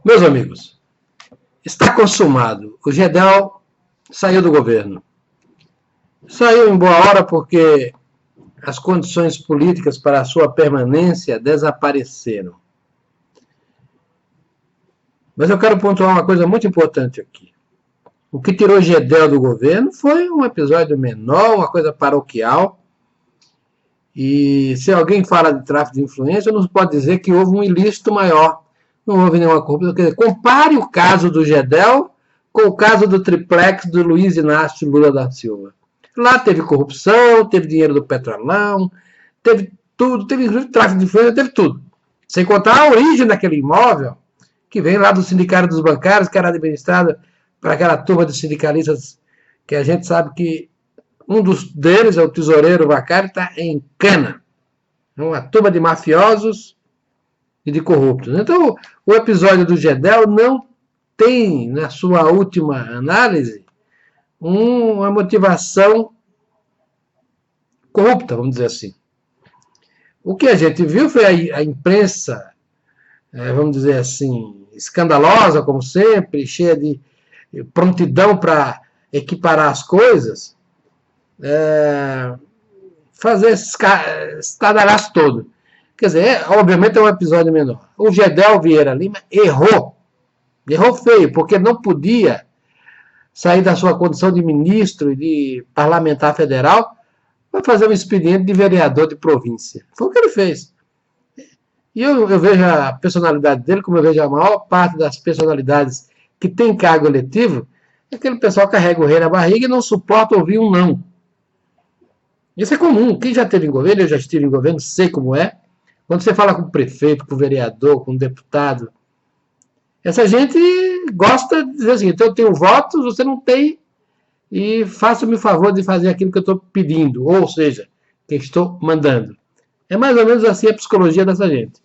Meus amigos, está consumado. O Gedel saiu do governo. Saiu em boa hora porque as condições políticas para a sua permanência desapareceram. Mas eu quero pontuar uma coisa muito importante aqui. O que tirou Gedel do governo foi um episódio menor, uma coisa paroquial. E se alguém fala de tráfico de influência, não pode dizer que houve um ilícito maior. Não houve nenhuma corrupção. Quer dizer, compare o caso do Gedel com o caso do triplex do Luiz Inácio Lula da Silva. Lá teve corrupção, teve dinheiro do Petrolão, teve tudo, teve inclusive tráfico de influência, teve tudo. Sem contar a origem daquele imóvel, que vem lá do Sindicato dos Bancários, que era administrado por aquela turma de sindicalistas que a gente sabe que um dos deles, é o tesoureiro bancário, está em cana. É uma turma de mafiosos e de corruptos. Então, o episódio do Gedel não tem, na sua última análise, uma motivação corrupta, vamos dizer assim. O que a gente viu foi a imprensa, vamos dizer assim, escandalosa, como sempre, cheia de prontidão para equiparar as coisas, fazer esse estardalhaço todo. Quer dizer, obviamente é um episódio menor. O Gedel Vieira Lima errou feio, porque não podia sair da sua condição de ministro e de parlamentar federal para fazer um expediente de vereador de província. Foi o que ele fez. E eu vejo a personalidade dele, como eu vejo a maior parte das personalidades que tem cargo eletivo, aquele pessoal carrega o rei na barriga e não suporta ouvir um não. Isso é comum. Quem já esteve em governo, eu já estive em governo, sei como é. Quando você fala com o prefeito, com o vereador, com o deputado, essa gente gosta de dizer assim, então eu tenho votos, você não tem, e faça-me o favor de fazer aquilo que eu estou pedindo, ou seja, que estou mandando. É mais ou menos assim a psicologia dessa gente.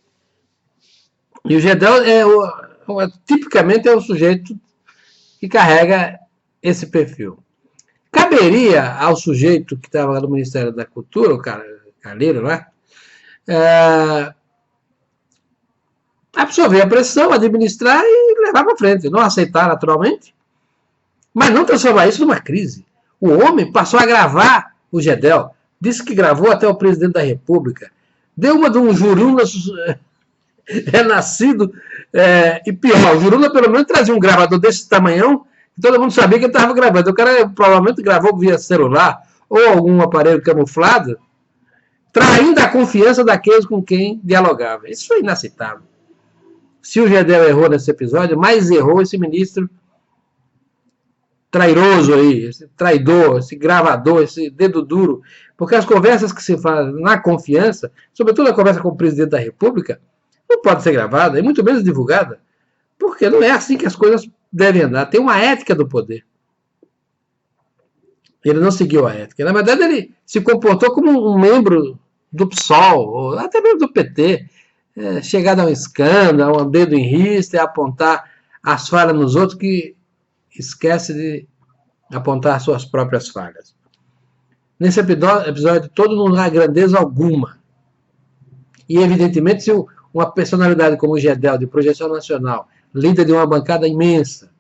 E o Gedel tipicamente é o sujeito que carrega esse perfil. Caberia ao sujeito que estava lá no Ministério da Cultura, o Calheiro, né? Absorver a pressão, administrar e levar para frente. Não aceitar naturalmente, mas não transformar isso numa crise. O homem passou a gravar o Gedel, disse que gravou até o presidente da República, deu uma de um Juruna renascido, e pior, o Juruna pelo menos trazia um gravador desse tamanhão, que todo mundo sabia que ele estava gravando. O cara provavelmente gravou via celular ou algum aparelho camuflado, traindo a confiança daqueles com quem dialogava. Isso foi inaceitável. Se o Gedel errou nesse episódio, mais errou esse ministro trairoso aí, esse traidor, esse gravador, esse dedo duro, porque as conversas que se fazem na confiança, sobretudo a conversa com o presidente da República, não pode ser gravada, e muito menos divulgada, porque não é assim que as coisas devem andar. Tem uma ética do poder. Ele não seguiu a ética. Na verdade, ele se comportou como um membro do PSOL, ou até mesmo do PT, chegado a um escândalo, a um dedo em rista, e apontar as falhas nos outros, que esquece de apontar suas próprias falhas. Nesse episódio todo não há grandeza alguma. E, evidentemente, se uma personalidade como o Gedel, de projeção nacional, líder de uma bancada imensa,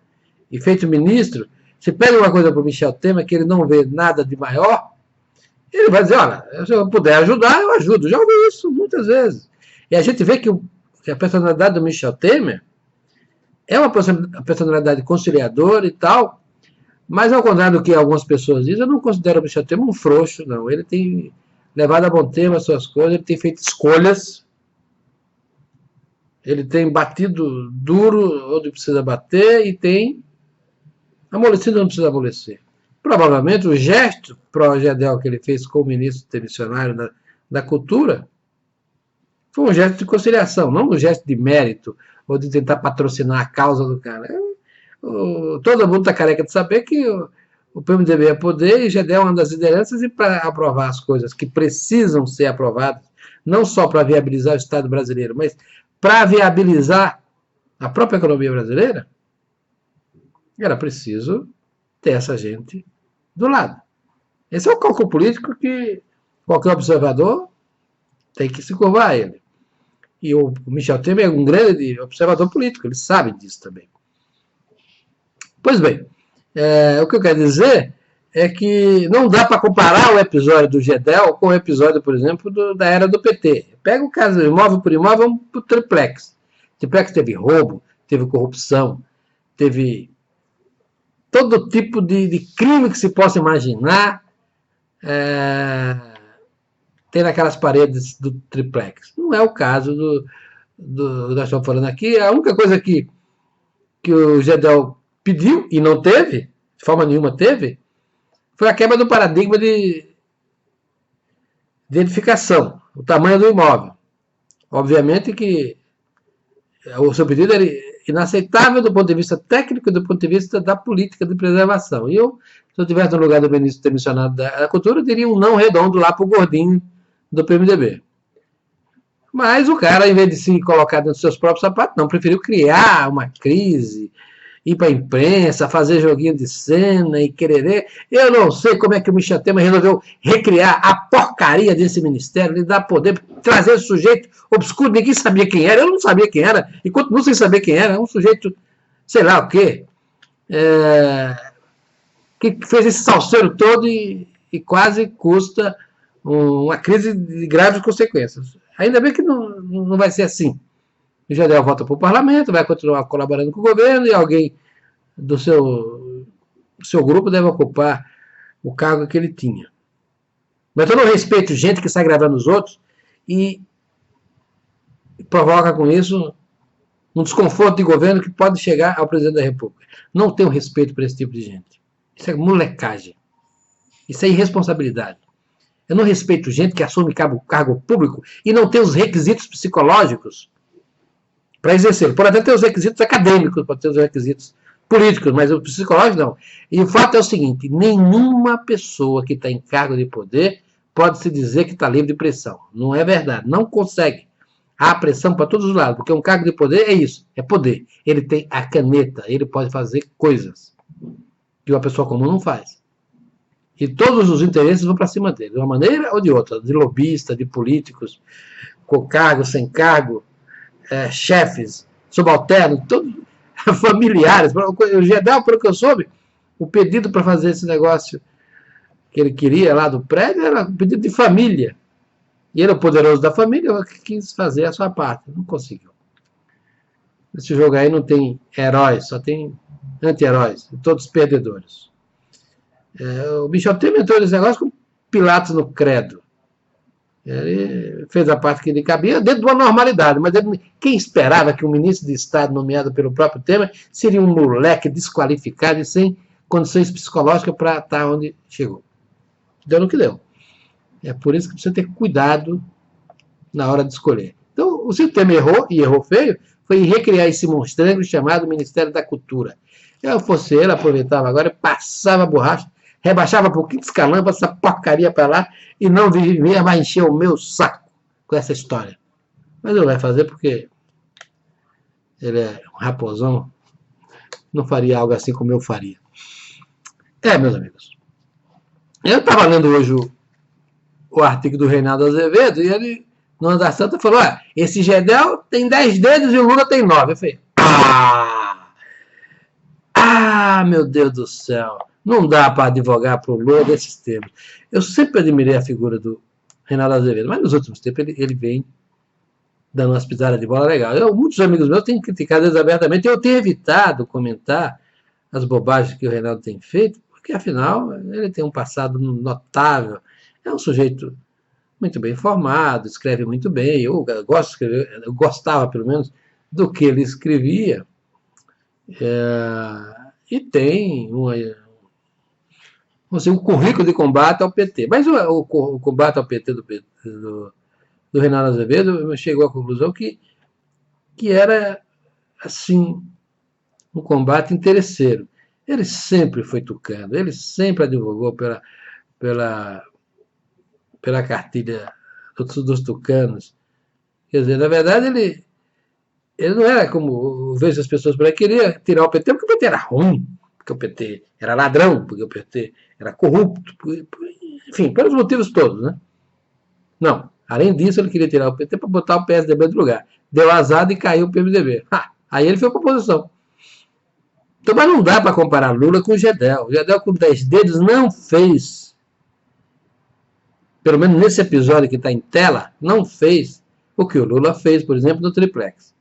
e feito ministro, se pede uma coisa para o Michel Temer, que ele não vê nada de maior, ele vai dizer, olha, se eu puder ajudar, eu ajudo. Já ouvi isso muitas vezes. E a gente vê que a personalidade do Michel Temer é uma personalidade conciliadora e tal, mas ao contrário do que algumas pessoas dizem, eu não considero o Michel Temer um frouxo, não. Ele tem levado a bom termo as suas coisas, ele tem feito escolhas, ele tem batido duro onde precisa bater e tem amolecido onde precisa amolecer. Provavelmente o gesto pro Gedel que ele fez com o ministro intermissionário da Cultura foi um gesto de conciliação, não um gesto de mérito ou de tentar patrocinar a causa do cara. Todo mundo está careca de saber que o PMDB é poder e Gedel é uma das lideranças, e para aprovar as coisas que precisam ser aprovadas, não só para viabilizar o Estado brasileiro, mas para viabilizar a própria economia brasileira, era preciso ter essa gente do lado. Esse é o cálculo político que qualquer observador tem que se curvar a ele. E o Michel Temer é um grande observador político, ele sabe disso também. Pois bem, o que eu quero dizer é que não dá para comparar o episódio do Gedel com o episódio, por exemplo, da era do PT. Pega o caso imóvel por imóvel, vamos para o triplex. O triplex teve roubo, teve corrupção, teve todo tipo de crime que se possa imaginar, tem naquelas paredes do triplex. Não é o caso do nós estamos falando aqui. A única coisa que o Gedel pediu e não teve, de forma nenhuma teve, foi a quebra do paradigma de edificação, o tamanho do imóvel. Obviamente que o seu pedido era inaceitável do ponto de vista técnico e do ponto de vista da política de preservação. E eu, se eu tivesse no lugar do ministro demissionado da Cultura, eu diria um não redondo lá para o gordinho do PMDB. Mas o cara, em vez de se colocar dentro dos seus próprios sapatos, não, preferiu criar uma crise, ir para a imprensa, fazer joguinho de cena e querer. Eu não sei como é que o Michel Temer resolveu recriar a porcaria desse ministério, lhe dar poder, trazer esse sujeito obscuro, ninguém sabia quem era, eu não sabia quem era, e continuo sem saber quem era, um sujeito, sei lá o quê, que fez esse salseiro todo e quase custa uma crise de graves consequências. Ainda bem que não vai ser assim. O Gedel volta para o parlamento, vai continuar colaborando com o governo e alguém do seu grupo deve ocupar o cargo que ele tinha. Mas eu não respeito gente que sai gravando os outros e provoca com isso um desconforto de governo que pode chegar ao presidente da República. Não tenho respeito por esse tipo de gente. Isso é molecagem. Isso é irresponsabilidade. Eu não respeito gente que assume cargo público e não tem os requisitos psicológicos para exercer. Pode até ter os requisitos acadêmicos, pode ter os requisitos políticos, mas o psicológico não. E o fato é o seguinte, nenhuma pessoa que está em cargo de poder pode se dizer que está livre de pressão. Não é verdade, não consegue. Há pressão para todos os lados, porque um cargo de poder é isso, é poder. Ele tem a caneta, ele pode fazer coisas que uma pessoa comum não faz. E todos os interesses vão para cima dele, de uma maneira ou de outra, de lobista, de políticos, com cargo, sem cargo, chefes, subalternos, todos familiares. O Gedel, pelo que eu soube, o pedido para fazer esse negócio que ele queria lá do prédio era um pedido de família. E ele, o poderoso da família, quis fazer a sua parte, não conseguiu. Esse jogo aí não tem heróis, só tem anti-heróis, todos perdedores. O Michel Temer entrou nesse negócio com Pilatos no credo. Ele fez a parte que lhe cabia dentro de uma normalidade, mas quem esperava que um ministro de Estado nomeado pelo próprio Temer seria um moleque desqualificado e sem condições psicológicas para estar onde chegou? Deu no que deu. É por isso que precisa ter cuidado na hora de escolher. Então, o Temer errou, e errou feio, foi em recriar esse monstrengo chamado Ministério da Cultura. Eu fosse ele, aproveitava agora, passava a borracha, rebaixava um pouquinho de escalão, essa porcaria para lá, e não vivia mais encher o meu saco com essa história. Mas ele vai fazer porque ele é um raposão, não faria algo assim como eu faria. Meus amigos, eu estava lendo hoje o artigo do Reinaldo Azevedo, e ele, no Andar Santa, falou, esse Gedel tem 10 dedos e o Lula tem 9. Eu falei, meu Deus do céu, não dá para advogar para o Lula desses termos. Eu sempre admirei a figura do Reinaldo Azevedo, mas nos últimos tempos ele vem dando umas pisadas de bola legal. Muitos amigos meus têm criticado desabertamente, eu tenho evitado comentar as bobagens que o Reinaldo tem feito, porque afinal ele tem um passado notável, é um sujeito muito bem informado, escreve muito bem, eu gostava pelo menos do que ele escrevia, e tem um currículo de combate ao PT. Mas o combate ao PT do Reinaldo Azevedo chegou à conclusão que era, assim, um combate interesseiro. Ele sempre foi tucano, ele sempre advogou pela cartilha dos tucanos. Quer dizer, na verdade, ele não era como eu vejo as pessoas por aí, queria tirar o PT porque o PT era ruim, porque o PT era ladrão, porque o PT era corrupto, enfim, pelos motivos todos, né? Não, Além disso, ele queria tirar o PT para botar o PSDB no lugar. Deu azar e caiu o PMDB. Aí ele foi para a oposição. Então, mas não dá para comparar Lula com o Gedel. O Gedel com 10 dedos não fez, pelo menos nesse episódio que está em tela, não fez o que o Lula fez, por exemplo, no Triplex.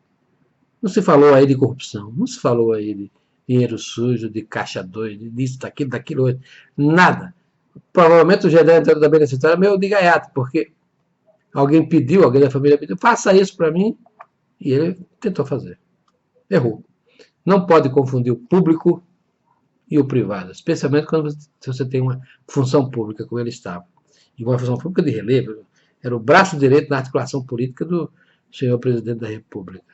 Não se falou aí de corrupção, não se falou aí de dinheiro sujo, de caixa doido, disso, daquilo, outro. Nada. Provavelmente o Gedel entrou também nessa história meio de gaiato, porque alguém pediu, alguém da família pediu, faça isso para mim, e ele tentou fazer. Errou. Não pode confundir o público e o privado, especialmente quando você tem uma função pública, como ele estava. E uma função pública de relevo, era o braço direito na articulação política do senhor presidente da República.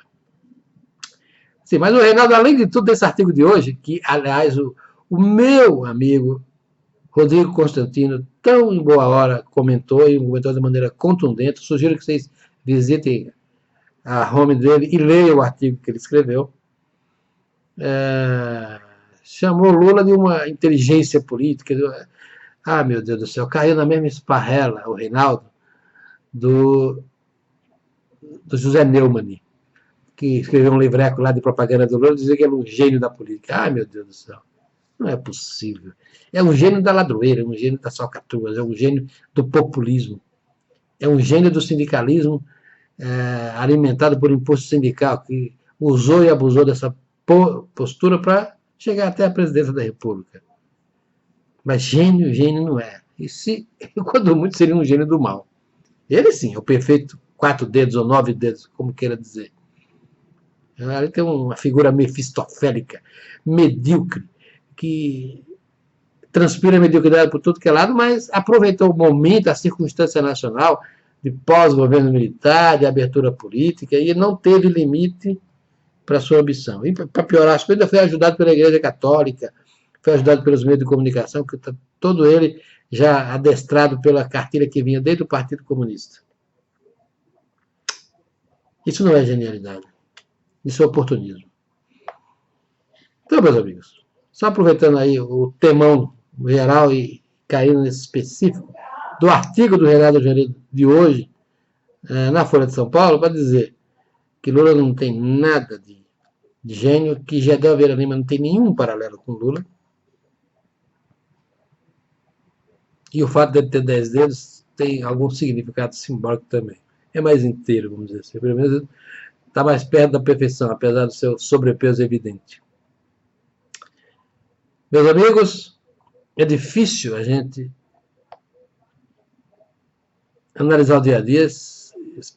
Sim, mas o Reinaldo, além de tudo, desse artigo de hoje, que, aliás, o meu amigo Rodrigo Constantino, tão em boa hora, comentou, e comentou de maneira contundente, sugiro que vocês visitem a home dele e leiam o artigo que ele escreveu. Chamou Lula de uma inteligência política. Meu Deus do céu, caiu na mesma esparrela, o Reinaldo, do José Neumann, que escreveu um livreco lá de propaganda do Lula, dizia que era um gênio da política. Meu Deus do céu, não é possível. É um gênio da ladroeira, é um gênio das falcatruas, é um gênio do populismo, é um gênio do sindicalismo alimentado por imposto sindical, que usou e abusou dessa postura para chegar até a presidência da República. Mas gênio não é. E se, quando muito, seria um gênio do mal. Ele sim, é o perfeito 4 dedos ou 9 dedos, como queira dizer. Ele tem uma figura mefistofélica, medíocre, que transpira mediocridade por tudo que é lado, mas aproveitou o momento, a circunstância nacional, de pós-governo militar, de abertura política, e não teve limite para sua ambição. E para piorar as coisas, foi ajudado pela Igreja Católica, foi ajudado pelos meios de comunicação, que está todo ele já adestrado pela cartilha que vinha desde o Partido Comunista. Isso não é genialidade. Isso é oportunismo. Então, meus amigos, só aproveitando aí o temão geral e caindo nesse específico do artigo do Reinaldo Azevedo de hoje, na Folha de São Paulo, para dizer que Lula não tem nada de gênio, que Gedel Vieira Lima não tem nenhum paralelo com Lula, e o fato dele ter 10 dedos tem algum significado simbólico também. É mais inteiro, vamos dizer assim. Pelo menos está mais perto da perfeição, apesar do seu sobrepeso evidente. Meus amigos, é difícil a gente analisar o dia a dia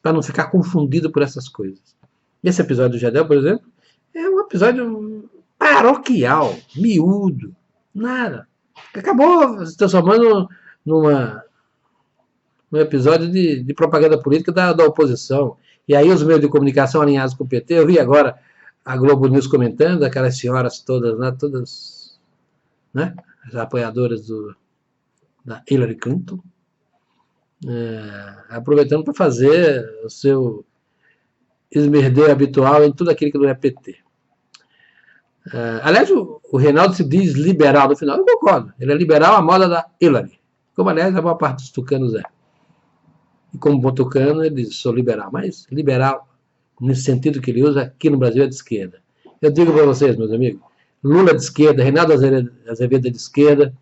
para não ficar confundido por essas coisas. Esse episódio do Gedel, por exemplo, é um episódio paroquial, miúdo, nada. Acabou se transformando num episódio de propaganda política da oposição. E aí os meios de comunicação alinhados com o PT, eu vi agora a Globo News comentando, aquelas senhoras todas, né, todas, né, as apoiadoras da Hillary Clinton, aproveitando para fazer o seu esmerdeio habitual em tudo aquilo que não é PT. Aliás, o Reinaldo se diz liberal no final, eu concordo, ele é liberal à moda da Hillary, como aliás a maior parte dos tucanos é. E como bom tucano, ele diz, sou liberal, mas liberal, nesse sentido que ele usa, aqui no Brasil é de esquerda. Eu digo para vocês, meus amigos, Lula de esquerda, Reinaldo Azevedo é de esquerda,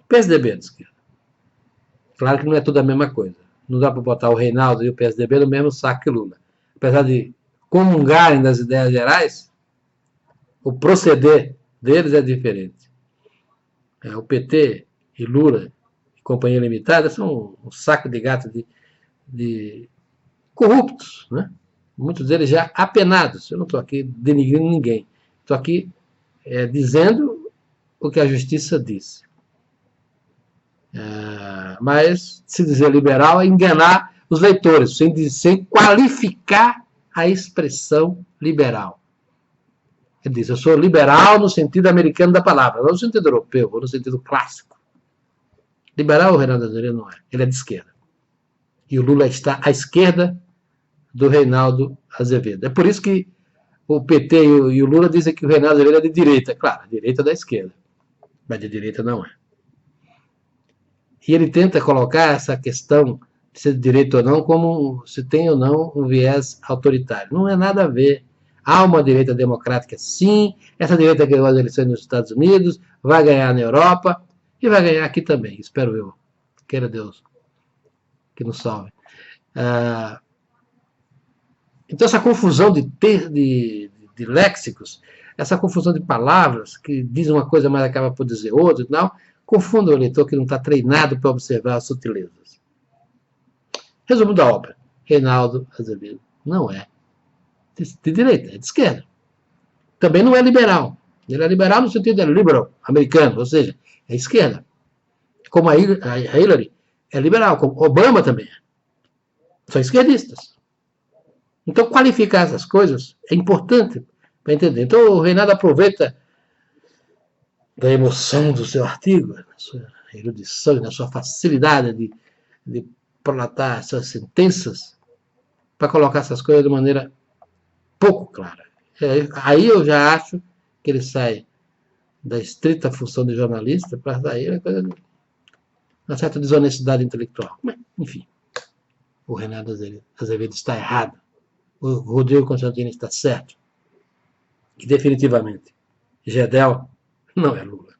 PSDB é de esquerda. Claro que não é tudo a mesma coisa. Não dá para botar o Reinaldo e o PSDB no mesmo saco que Lula. Apesar de comungarem das ideias gerais, o proceder deles é diferente. O PT e Lula e Companhia Limitada são um saco de gato de corruptos, né? Muitos deles já apenados. Eu não estou aqui denigrindo ninguém. Estou aqui dizendo o que a justiça diz. Mas se dizer liberal é enganar os leitores, sem qualificar a expressão liberal. Ele diz, eu sou liberal no sentido americano da palavra, não no sentido europeu, ou no sentido clássico. Liberal o Reinaldo Azevedo não é, ele é de esquerda. E o Lula está à esquerda do Reinaldo Azevedo. É por isso que o PT e o Lula dizem que o Reinaldo Azevedo é de direita. Claro, a direita é da esquerda, mas de direita não é. E ele tenta colocar essa questão se é de direita ou não, como se tem ou não um viés autoritário. Não é nada a ver. Há uma direita democrática, sim. Essa direita ganhou as eleições nos Estados Unidos, vai ganhar na Europa e vai ganhar aqui também, espero eu. Queira Deus que nos salve. Então, essa confusão de léxicos, essa confusão de palavras, que diz uma coisa, mas acaba por dizer outra e tal, confunda o leitor que não está treinado para observar as sutilezas. Resumo da obra. Reinaldo Azevedo não é de direita, é de esquerda. Também não é liberal. Ele é liberal no sentido de liberal, americano, ou seja, é esquerda. Como a Hillary é liberal, como Obama também é. São esquerdistas. Então, qualificar essas coisas é importante para entender. Então, o Reinaldo aproveita da emoção do seu artigo, da sua erudição, da sua facilidade de prolatar suas sentenças, para colocar essas coisas de maneira pouco clara. Aí eu já acho que ele sai da estrita função de jornalista para sair uma certa desonestidade intelectual. Mas, enfim, o Reinaldo Azevedo está errado. O Rodrigo Constantino está certo. E definitivamente, Gedel não é Lula.